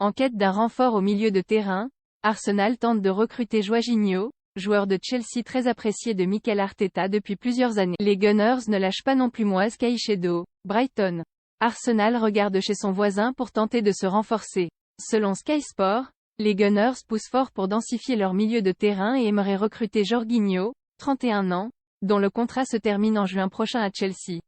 En quête d'un renfort au milieu de terrain, Arsenal tente de recruter Jorginho, joueur de Chelsea très apprécié de Mikel Arteta depuis plusieurs années. Les Gunners ne lâchent pas non plus Moise Caicedo, Brighton. Arsenal regarde chez son voisin pour tenter de se renforcer. Selon Sky Sport, les Gunners poussent fort pour densifier leur milieu de terrain et aimeraient recruter Jorginho, 31 ans, dont le contrat se termine en juin prochain à Chelsea.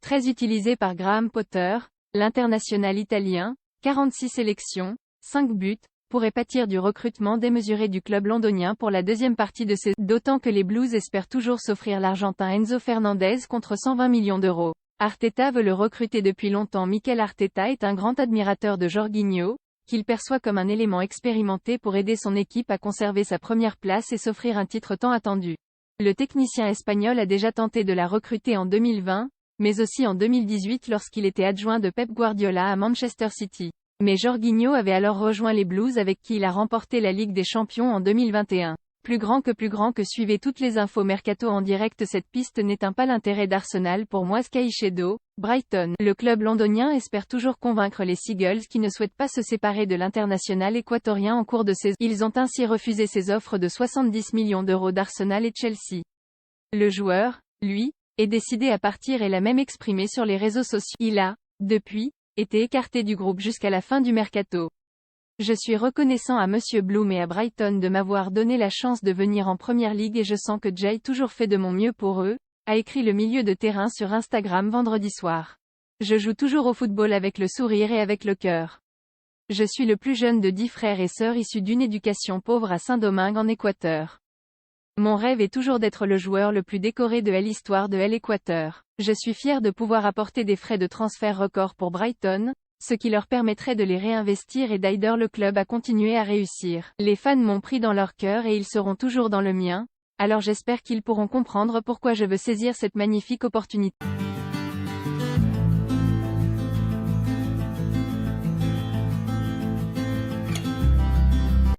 Très utilisé par Graham Potter, l'international italien, 46 sélections, 5 buts, pourrait pâtir du recrutement démesuré du club londonien pour la deuxième partie de saison, d'autant que les Blues espèrent toujours s'offrir l'Argentin Enzo Fernandez contre 120 millions d'euros. Arteta veut le recruter depuis longtemps. Mikel Arteta est un grand admirateur de Jorginho, qu'il perçoit comme un élément expérimenté pour aider son équipe à conserver sa première place et s'offrir un titre tant attendu. Le technicien espagnol a déjà tenté de la recruter en 2020, mais aussi en 2018 lorsqu'il était adjoint de Pep Guardiola à Manchester City. Mais Jorginho avait alors rejoint les Blues avec qui il a remporté la Ligue des Champions en 2021. Plus grand que suivez toutes les infos mercato en direct. Cette piste n'éteint pas l'intérêt d'Arsenal pour Moise Caicedo, Brighton. Le club londonien espère toujours convaincre les Seagulls qui ne souhaitent pas se séparer de l'international équatorien en cours de saison. Ils ont ainsi refusé ses offres de 70 millions d'euros d'Arsenal et Chelsea. Le joueur, lui, est décidé à partir et l'a même exprimé sur les réseaux sociaux. Il a, depuis, été écarté du groupe jusqu'à la fin du mercato. Je suis reconnaissant à Monsieur Bloom et à Brighton de m'avoir donné la chance de venir en Première Ligue et je sens que j'ai toujours fait de mon mieux pour eux, a écrit le milieu de terrain sur Instagram vendredi soir. Je joue toujours au football avec le sourire et avec le cœur. Je suis le plus jeune de 10 frères et sœurs issus d'une éducation pauvre à Saint-Domingue en Équateur. Mon rêve est toujours d'être le joueur le plus décoré de l'histoire de l'Équateur. Je suis fier de pouvoir apporter des frais de transfert records pour Brighton, ce qui leur permettrait de les réinvestir et d'aider le club à continuer à réussir. Les fans m'ont pris dans leur cœur et ils seront toujours dans le mien, alors j'espère qu'ils pourront comprendre pourquoi je veux saisir cette magnifique opportunité.